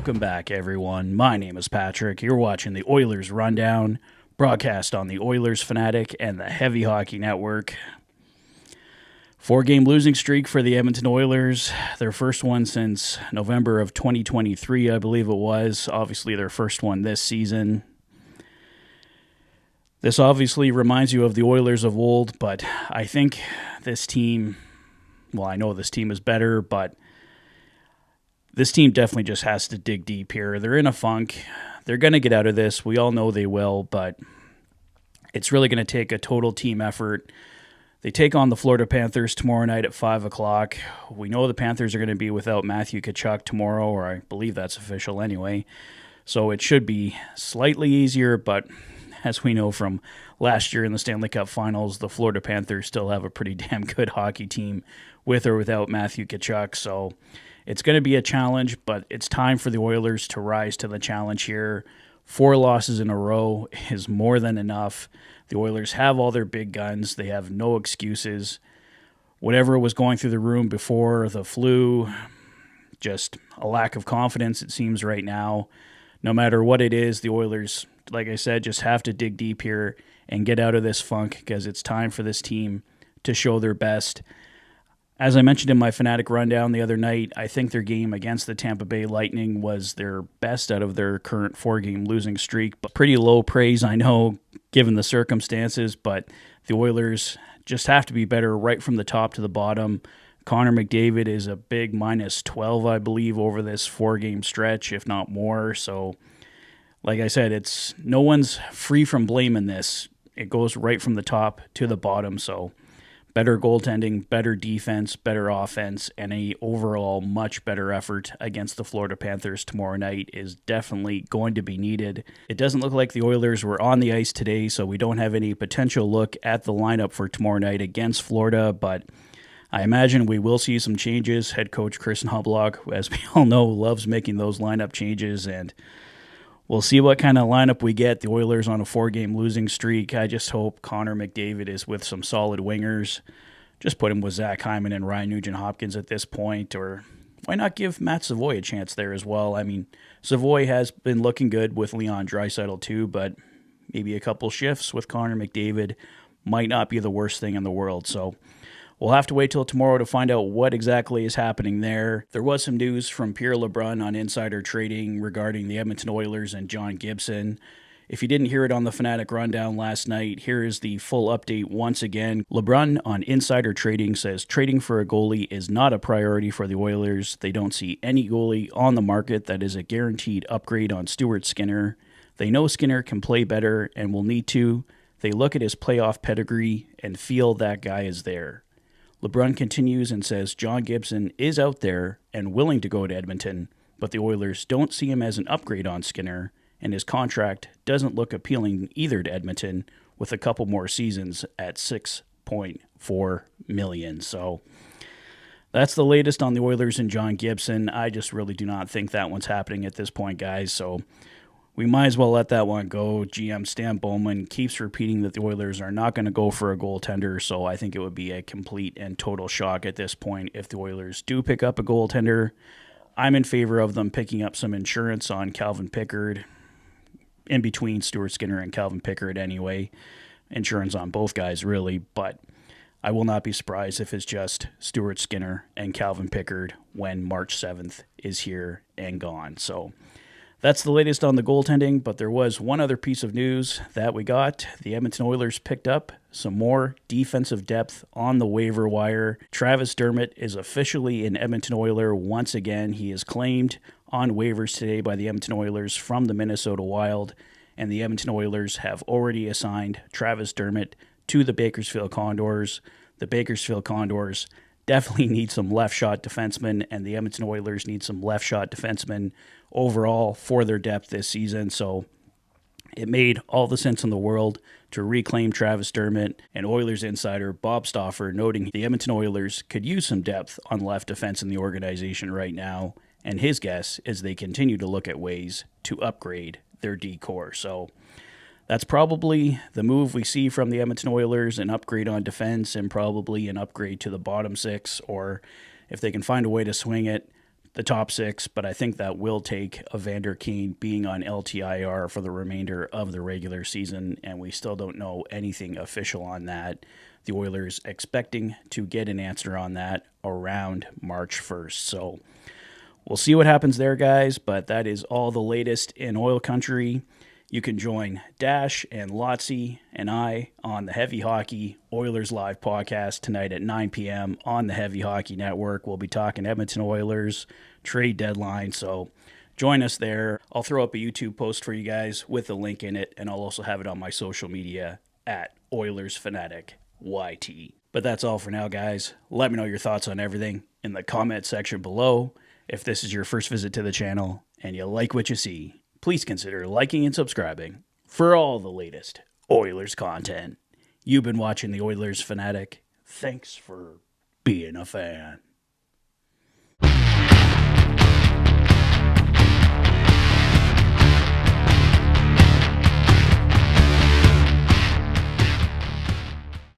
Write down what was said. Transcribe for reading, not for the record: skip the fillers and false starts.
Welcome back, everyone. My name is Patrick. You're watching the Oilers Rundown, broadcast on the Oilers Fanatic and the Heavy Hockey Network. 4-game losing streak for the Edmonton Oilers. Their first one since November of 2023, I believe it was. Obviously, their first one this season. This obviously reminds you of the Oilers of old, but I think this team, well, I know this team is better, but this team definitely just has to dig deep here. They're in a funk. They're going to get out of this. We all know they will, but it's really going to take a total team effort. They take on the Florida Panthers tomorrow night at 5 o'clock. We know the Panthers are going to be without Matthew Tkachuk tomorrow, or I believe that's official anyway. So it should be slightly easier, but as we know from last year in the Stanley Cup Finals, the Florida Panthers still have a pretty damn good hockey team with or without Matthew Tkachuk. So it's going to be a challenge, but it's time for the Oilers to rise to the challenge here. 4 losses in a row is more than enough. The Oilers have all their big guns. They have no excuses. Whatever was going through the room before the flu, just a lack of confidence, it seems, right now. No matter what it is, the Oilers, like I said, just have to dig deep here and get out of this funk because it's time for this team to show their best. As I mentioned in my Fanatic Rundown the other night, I think their game against the Tampa Bay Lightning was their best out of their current 4-game losing streak. But pretty low praise, I know, given the circumstances, but the Oilers just have to be better right from the top to the bottom. Connor McDavid is a big minus 12, I believe, over this 4-game stretch, if not more. So, like I said, it's no one's free from blame in this. It goes right from the top to the bottom, so better goaltending, better defense, better offense, and a overall much better effort against the Florida Panthers tomorrow night is definitely going to be needed. It doesn't look like the Oilers were on the ice today, so we don't have any potential look at the lineup for tomorrow night against Florida, but I imagine we will see some changes. Head coach Chris Knobloch, as we all know, loves making those lineup changes, and we'll see what kind of lineup we get. The Oilers on a 4-game losing streak. I just hope Connor McDavid is with some solid wingers. Just put him with Zach Hyman and Ryan Nugent-Hopkins at this point, or why not give Matt Savoy a chance there as well? I mean, Savoy has been looking good with Leon Draisaitl too, but maybe a couple shifts with Connor McDavid might not be the worst thing in the world. So we'll have to wait till tomorrow to find out what exactly is happening there. There was some news from Pierre LeBrun on Insider Trading regarding the Edmonton Oilers and John Gibson. If you didn't hear it on the Fanatic Rundown last night, here is the full update once again. LeBrun on Insider Trading says trading for a goalie is not a priority for the Oilers. They don't see any goalie on the market that is a guaranteed upgrade on Stuart Skinner. They know Skinner can play better and will need to. They look at his playoff pedigree and feel that guy is there. LeBrun continues and says John Gibson is out there and willing to go to Edmonton, but the Oilers don't see him as an upgrade on Skinner, and his contract doesn't look appealing either to Edmonton with a couple more seasons at $6.4 million. So that's the latest on the Oilers and John Gibson. I just really do not think that one's happening at this point, guys. So we might as well let that one go. GM Stan Bowman keeps repeating that the Oilers are not going to go for a goaltender, so I think it would be a complete and total shock at this point if the Oilers do pick up a goaltender. I'm in favor of them picking up some insurance on Calvin Pickard, in between Stuart Skinner and Calvin Pickard anyway. Insurance on both guys, really, but I will not be surprised if it's just Stuart Skinner and Calvin Pickard when March 7th is here and gone. So that's the latest on the goaltending, but there was one other piece of news that we got. The Edmonton Oilers picked up some more defensive depth on the waiver wire. Travis Dermott is officially an Edmonton Oiler once again. He is claimed on waivers today by the Edmonton Oilers from the Minnesota Wild, and the Edmonton Oilers have already assigned Travis Dermott to the Bakersfield Condors. The Bakersfield Condors definitely need some left shot defensemen, and the Edmonton Oilers need some left shot defensemen overall for their depth this season. So it made all the sense in the world to reclaim Travis Dermott, and Oilers insider Bob Stauffer noting the Edmonton Oilers could use some depth on left defense in the organization right now, and his guess is they continue to look at ways to upgrade their D-core. So that's probably the move we see from the Edmonton Oilers, an upgrade on defense and probably an upgrade to the bottom six, or if they can find a way to swing it, the top 6, but I think that will take Evander Kane being on LTIR for the remainder of the regular season, and we still don't know anything official on that. The Oilers expecting to get an answer on that around March 1st. So we'll see what happens there, guys, but that is all the latest in oil country. You can join Dash and Lotzi and I on the Heavy Hockey Oilers Live podcast tonight at 9 p.m. on the Heavy Hockey Network. We'll be talking Edmonton Oilers trade deadline, so join us there. I'll throw up a YouTube post for you guys with a link in it, and I'll also have it on my social media at Oilers Fanatic YT. But that's all for now, guys. Let me know your thoughts on everything in the comment section below. If this is your first visit to the channel and you like what you see, please consider liking and subscribing for all the latest Oilers content. You've been watching the Oilers Fanatic. Thanks for being a fan.